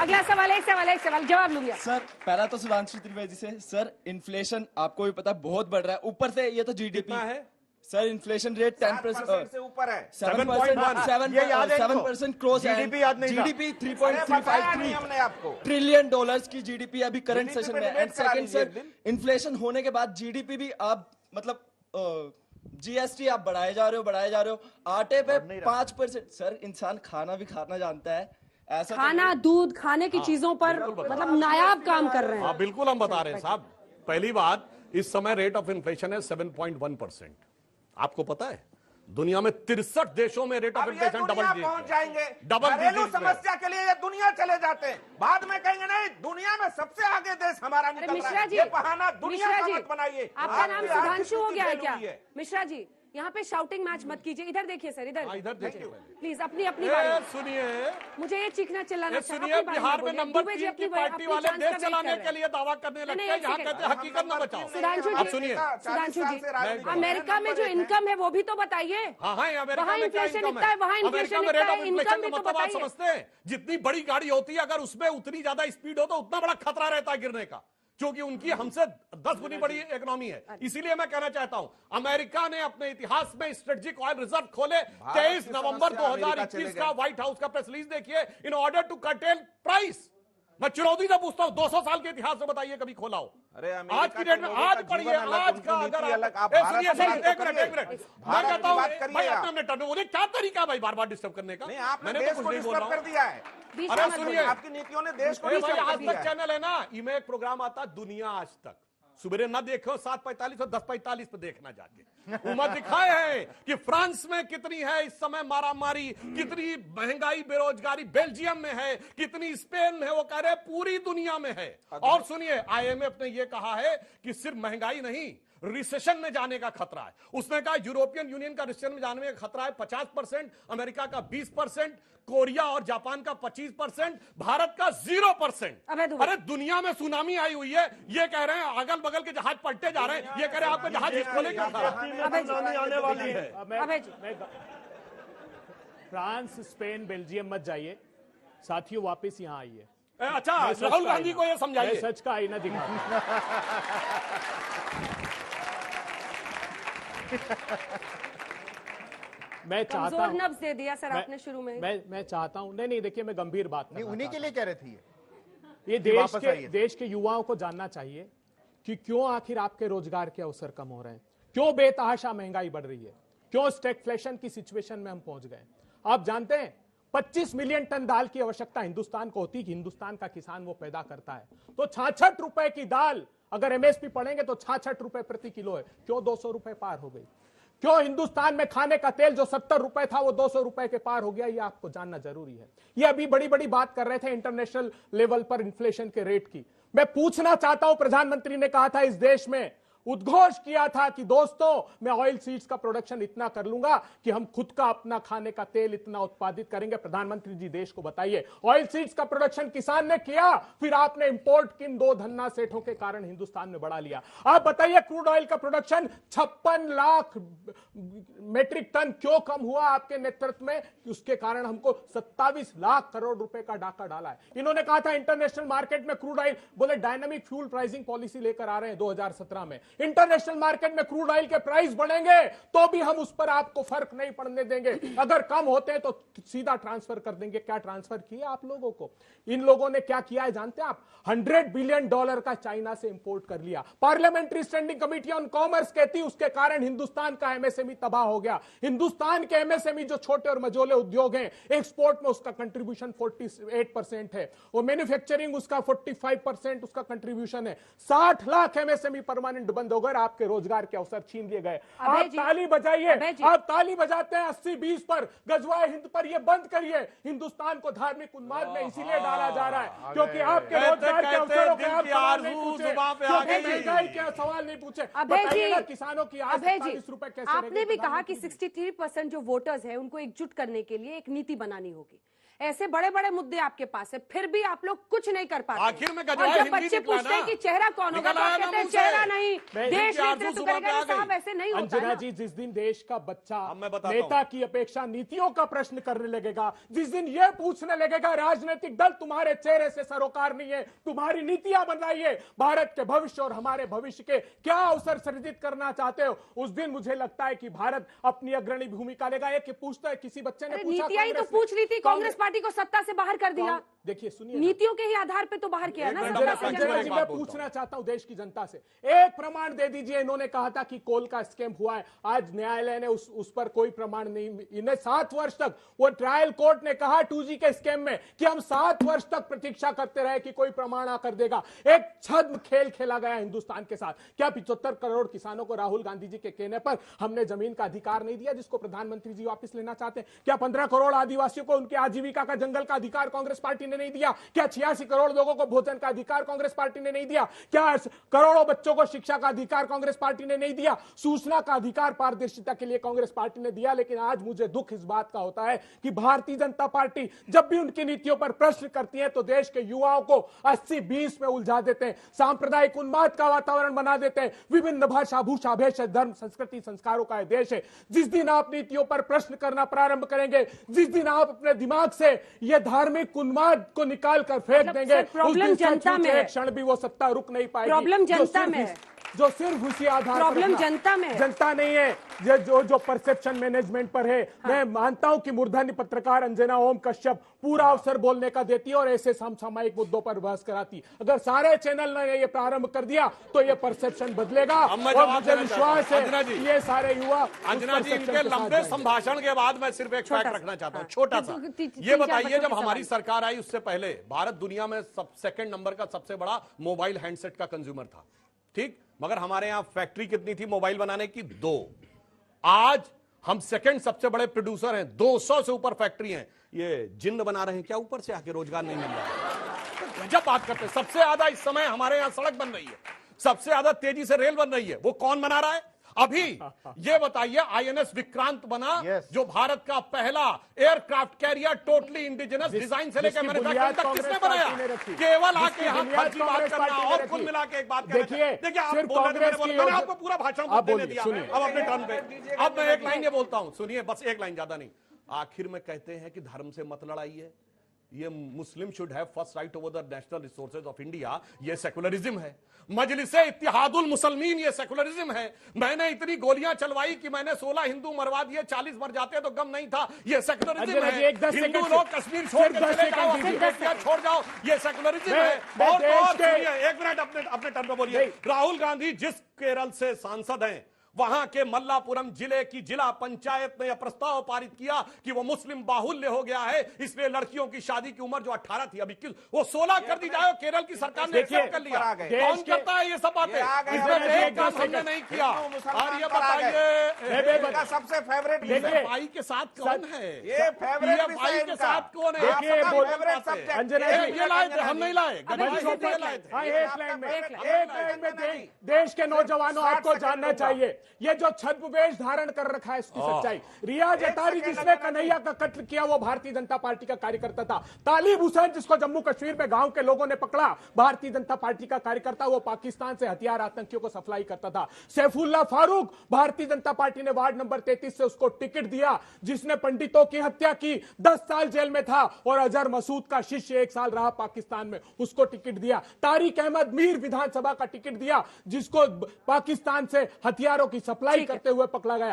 अगला सवाल, एक सवाल जवाब लूंगा। सर पहला तो सुधांशु त्रिवेदी से, सर इन्फ्लेशन आपको भी पता बहुत बढ़ रहा है, ऊपर से ये तो जीडीपी है सर, इन्फ्लेशन रेट 10% से ऊपर है, 7% क्रॉस है, जीडीपी 3.353 हमने आपको ट्रिलियन डॉलर्स की जीडीपी अभी करंट सेशन में। एंड सेकंड सर, इन्फ्लेशन होने के बाद जीडीपी भी आप मतलब जीएसटी आप बढ़ाए जा रहे हो, आटे पे 5%। सर इंसान खाना भी खाना जानता है, ऐसा खाना दूध खाने की चीजों पर मतलब नायाब काम कर रहे हैं। हाँ बिल्कुल हम बता रहे हैं साहब। पहली बात, इस समय रेट ऑफ इन्फ्लेशन है 7.1%। आपको पता है दुनिया में 63 देशों में रेट ऑफ इन्फ्लेशन डबल पहुंच जाएंगे। डबल घरेलू समस्या के लिए ये दुनिया चले जाते हैं, बाद में कहेंगे नहीं दुनिया में सबसे आगे देश हमारा निकल रहा है। ये बहाना दुनिया का मत बनाइए। आपका नाम सुधांशु हो गया है क्या? मिश्रा जी यहाँ पे शाउटिंग मैच मत कीजिए, इधर देखिए सर, इधर देखिए प्लीज अपनी सुनिए। मुझे ये चीखना चिल्लाना सुनिए, बिहार में नंबर 3 की पार्टी वाले देश चलाने के लिए दावा करने लगते हैं, यहाँ कहते हैं हकीकत न बचाओ। सुधांशु जी अमेरिका में जो इनकम है वो भी तो बताइए। हाँ वहाँ इन्फ्लेशन इतना है, वहाँ inflation rate of income inflation भी का तो मतलब आप बताइए। समझते हैं? जितनी बड़ी गाड़ी होती है अगर उसमें उतनी ज्यादा स्पीड हो तो उतना बड़ा खतरा रहता है गिरने का, क्योंकि उनकी हमसे 10 गुनी बड़ी इकोनॉमी है। इसीलिए मैं कहना चाहता हूं, अमेरिका ने अपने इतिहास में स्ट्रेटेजिक ऑयल रिजर्व खोले। 23 नवंबर 2021 का व्हाइट हाउस का प्रेस रिलीज देखिए, in order to curtail price. मैं चुनौती से पूछता हूं, 200 साल के इतिहास में बताइए कभी खोला हो? आज की डेट में आज पढ़िए, आज का अगर एक मिनट मैं कहता हूं भाई अपने टर्न में क्या तरीका भाई बार बार डिस्टर्ब करने का? मैंने तो कुछ नहीं बोल रहा हूं। अरे सुनिए, आपकी नीतियों ने देश को आज तक चैनल है ना, इमें एक प्रोग्राम आता दुनिया आज तक, सुबह ना देखो 7:45 और 10:45 पे देखना जाके। उम्र दिखाए हैं कि फ्रांस में कितनी है इस समय मारामारी, कितनी महंगाई बेरोजगारी बेल्जियम में है, कितनी स्पेन में है, वो कह रहे पूरी दुनिया में है। और सुनिए, आईएमएफ ने यह कहा है कि सिर्फ महंगाई नहीं, रिसेशन में जाने का खतरा है। उसने कहा यूरोपियन यूनियन का रिसेशन में जाने का खतरा है 50%, अमेरिका का 20%, कोरिया और जापान का 25%, भारत का 0%। अरे दुनिया में सुनामी आई हुई है, ये कह रहे हैं अगल बगल के जहाज पलटे जा रहे हैं, ये कह रहे हैं आपके जहाज खोले क्या आने वाली है। फ्रांस स्पेन बेल्जियम मत जाइए साथियों, वापस यहाँ आइए। अच्छा, राहुल गांधी को ये समझाइए, सच का आईना दिखा। मैं चाहता हूं, नब्ज दे दिया सर आपने शुरू में। मैं चाहता हूं, नहीं देखिए मैं गंभीर बात नहीं, उन्हीं के लिए कह रही थी ये देश के युवाओं को जानना चाहिए कि क्यों आखिर आपके रोजगार के अवसर कम हो रहे हैं, क्यों बेतहाशा महंगाई बढ़ रही है, क्यों स्टैगफ्लेशन की सिचुएशन में हम पहुंच गए। आप जानते हैं 25 मिलियन टन दाल की आवश्यकता हिंदुस्तान को होती, कि हिंदुस्तान का किसान वो पैदा करता है, तो 66 रुपए की दाल अगर एमएसपी पढ़ेंगे तो 66 रुपए प्रति किलो है, क्यों 200 रुपए पार हो गई? क्यों हिंदुस्तान में खाने का तेल जो 70 रुपए था वो 200 रुपए के पार हो गया? ये आपको जानना जरूरी है। ये अभी बड़ी बड़ी बात कर रहे थे इंटरनेशनल लेवल पर इन्फ्लेशन के रेट की। मैं पूछना चाहता हूं, प्रधानमंत्री ने कहा था इस देश में, उद्घोष किया था कि दोस्तों मैं ऑयल सीड्स का प्रोडक्शन इतना कर लूंगा कि हम खुद का अपना खाने का तेल इतना उत्पादित करेंगे। प्रधानमंत्री जी देश को बताइए, ऑयल सीड्स का प्रोडक्शन किसान ने किया, फिर आपने इंपोर्ट किन दो धन्ना सेठों के कारण हिंदुस्तान में बढ़ा लिया। आप बताइए क्रूड ऑयल का प्रोडक्शन 56 लाख मेट्रिक टन क्यों कम हुआ आपके नेतृत्व में? उसके कारण हमको 27 लाख करोड़ रुपए का डाका डाला है। इन्होंने कहा था इंटरनेशनल मार्केट में क्रूड ऑयल, बोले डायनामिक फ्यूल प्राइसिंग पॉलिसी लेकर आ रहे हैं 2017 में, इंटरनेशनल मार्केट में क्रूड ऑयल के प्राइस बढ़ेंगे तो भी हम उस पर आपको फर्क नहीं पड़ने देंगे, अगर कम होते हैं तो सीधा ट्रांसफर कर देंगे। क्या ट्रांसफर किया आप लोगों को? इन लोगों ने क्या किया है जानते हैं आप? $100 बिलियन का चाइना से इंपोर्ट कर लिया। Parliamentary standing committee on commerce कहती है उसके कारण हिंदुस्तान का एमएसएमई तबाह हो गया। हिंदुस्तान के एमएसएमई जो छोटे और मझोले उद्योग हैं, एक्सपोर्ट में उसका कंट्रीब्यूशन 48% है, और मैन्युफैक्चरिंग उसका 45% उसका कंट्रीब्यूशन है। 60 लाख एमएसएमई परमानेंट बंद हो गए, आपके रोजगार के अवसर छीन लिए गए। आप ताली बजाइए, आप ताली बजाते हैं 80-20 पर, गजवाए हिंद पर, ये बंद करिए। हिंदुस्तान को धार्मिक उन्माद में इसीलिए डाला जा रहा है क्योंकि आपके रोजगार के अवसरों के आप सवाल नहीं पूछे, महंगाई के सवाल नहीं पूछे। किसानों की आज 40 रुपए कैसे? आपने भी कहा कि 63% जो वोटर्स हैं उनको एकजुट करने के लिए एक नीति बनानी होगी। ऐसे बड़े बड़े मुद्दे आपके पास है, फिर भी आप लोग कुछ नहीं कर पाते। आखिर में और गजवाए जब हिंदी बच्चे निकला पूछते हैं ना। कि चेहरा कौन होगा, तो निकल आप आया कहते हैं ना चेहरा मुंह से। नहीं, मैं देश इनकी आरज़ू नेतृत्व जुबान पे करेगा। आ गई। साहब ऐसे नहीं होता अंजना ना। जी, जिस दिन देश का बच्चा अब मैं बताता नेता हूं। की अपेक्षा नीतियों का प्रश्न करने लगेगा, जिस दिन यह पूछने लगेगा राजनीतिक दल तुम्हारे चेहरे से सरोकार नहीं है, तुम्हारी नीतियां बनाइए, भारत के भविष्य और हमारे भविष्य के क्या अवसर सृजित करना चाहते हो, उस दिन मुझे लगता है कि भारत अपनी अग्रणी भूमिका लेगा। ये कि पूछता है, किसी बच्चे ने अरे पूछा, नीतियां ही तो कांग्रेस ने- पूछ ली थी, कांग्रेस पार्टी को सत्ता से बाहर कर दिया। देखिए सुनिए ना। नीतियों के ही आधार पे तो बाहर किया ना एक मिनट, सत्ता मैं से पंच जनता में जी, एक मैं बात बोलता पूछना चाहता हूं देश की जनता से, एक प्रमाण दे दीजिए। इन्होंने कहा था कि कोल का स्कैम हुआ है, आज न्यायालय ने उस पर कोई प्रमाण नहीं, इन्हें 7 वर्ष तक, वो ट्रायल कोर्ट ने कहा 2G के स्कैम में कि हम 7 वर्ष तक प्रतीक्षा करते रहे कि कोई प्रमाण आकर देगा। एक छद्म खेल खेला गया हिंदुस्तान के साथ। क्या 75 करोड़ किसानों को राहुल गांधी जी के कहने पर हमने जमीन का अधिकार नहीं दिया, जिसको प्रधानमंत्री जी वापस लेना चाहते हैं? क्या 15 करोड़ आदिवासियों को उनके आजीविका का, जंगल का अधिकार कांग्रेस पार्टी ने नहीं दिया? क्या 86 करोड़ लोगों को भोजन का अधिकार कांग्रेस पार्टी ने नहीं दिया? क्या करोड़ों बच्चों को शिक्षा का अधिकार कांग्रेस पार्टी ने नहीं दिया? सूचना का अधिकार, पारदर्शिता के लिए कांग्रेस पार्टी ने दिया। लेकिन आज मुझे दुख इस बात का होता है कि भारतीय जनता पार्टी जब भी उनकी नीतियों पर प्रश्न करती है तो देश के युवाओं को 80-20 में उलझा देते हैं, सांप्रदायिक उन्माद का वातावरण बना देते हैं। विभिन्न भाषा, भूषा, भेष, धर्म, संस्कृति, संस्कारों का यह देश है। जिस दिन आप नीतियों पर प्रश्न करना प्रारंभ करेंगे, जिस दिन आप अपने दिमाग से यह धार्मिक उन्माद को निकाल कर फेंक मतलब देंगे, सर, प्रॉब्लम उस दिन जनता सचमुच में है। एक क्षण भी वो सत्ता रुक नहीं पाएगी। प्रॉब्लम जनता में है। जो सिर्फ उसी आधार पर प्रॉब्लम रखना। जनता में है। जनता नहीं है, ये जो परसेप्शन मैनेजमेंट पर है। मैं मानता हूं कि मूर्धन्य पत्रकार अंजना ओम कश्यप पूरा अवसर बोलने का देती है और ऐसे समसामयिक मुद्दों पर बहस कराती। अगर सारे चैनल ने ये प्रारंभ कर दिया तो ये परसेप्शन बदलेगा अब मैं और जवाब मुझे देना विश्वास चाहता हूं। अंजना है जी, कि ये सारे युवा उस अंजना जी, perception इनके के साथ लंबे जाएंगे। संभाषण के बाद मैं सिर्फ एक फैक्ट रखना चाहता हूं, छोटा सा। ये बताइए, जब हमारी सरकार आई उससे पहले भारत दुनिया में सेकंड नंबर का सबसे बड़ा मोबाइल हैंडसेट का कंज्यूमर था, ठीक? मगर हमारे यहां फैक्ट्री कितनी थी मोबाइल बनाने की? 2। आज हम सेकंड सबसे बड़े प्रोड्यूसर हैं, 200 से ऊपर फैक्ट्री हैं। ये जिन्न बना रहे हैं क्या ऊपर से आके? रोजगार नहीं मिल रहा है। जब बात करते हैं सबसे ज्यादा इस समय हमारे यहां सड़क बन रही है, सबसे ज्यादा तेजी से रेल बन रही है, वो कौन बना रहा है? अभी ये बताइए, INS विक्रांत बना, जो भारत का पहला aircraft carrier, totally indigenous design से लेकर मैन्युफैक्चरिंग तक किसने बनाया? केवल आके यहाँ फर्जी बात करना और कुल मिला के एक बात देखिए, आप बोल रहे थे, मैंने आपको पूरा भाषण देने दिया, अब अपने टर्न पे। अब मैं एक लाइन ये बोलता हूं, सुनिए, बस एक लाइन, ज्यादा नहीं। आखिर में कहते हैं कि धर्म से मत लड़ाइए, ये मुस्लिम should have first right over the national resources of India, ये सेकुलरिज्म है। मजलिसे इत्तिहादुल मुसलमीन, ये सेकुलरिज्म है। मैंने इतनी गोलियां चलवाई कि मैंने 16 हिंदू मरवा दिए, 40 मर जाते तो गम नहीं था, ये सेकुलरिज्म है। हिंदू लोग कश्मीर छोड़ के चले जाओ, इंडिया छोड़ जाओ, ये सेकुलरिज्म है। और सुनिए, एक मिनट, अपने टर्न पे बोलिए। राहुल गांधी जिस केरल से सांसद हैं, वहां के मल्लापुरम जिले की जिला पंचायत ने यह प्रस्ताव पारित किया कि वो मुस्लिम बाहुल्य हो गया है, इसलिए लड़कियों की शादी की उम्र जो 18 थी अभी वो 16 कर दी जाए। केरल की सरकार ने एक्सेप्ट कर लिया। कौन करता है ये सब बातें? इसमें एक काम हमने नहीं किया। और ये बताइए, सबसे फेवरेट भाई के साथ कौन है? ये फेवरेट भाई के साथ कौन है? फेवरेट सब्जेक्ट ये लाए थे, हम नहीं लाए। देश के नौजवानों, आपको जानना चाहिए ये जो छद्मवेश धारण कर रखा है इसकी सच्चाई। रियाज अतारी जिसने कन्हैया का कत्ल किया वो भारतीय जनता पार्टी का कार्यकर्ता था। तालिब हुसैन जिसको जम्मू कश्मीर में गांव के लोगों ने पकड़ा, भारतीय जनता पार्टी का कार्यकर्ता, वो पाकिस्तान से हथियार आतंकियों को सप्लाई करता था। सैफुल्लाह फारूक, भारतीय जनता पार्टी ने वार्ड नंबर 33 से उसको टिकट दिया, जिसने पंडितों की हत्या की, 10 साल जेल में था। और अजहर मसूद का शिष्य 1 साल रहा पाकिस्तान में, उसको टिकट दिया। तारिक अहमद मीर विधानसभा का टिकट दिया, जिसको पाकिस्तान से हथियारों की सप्लाई करते हुए पकड़ा गया।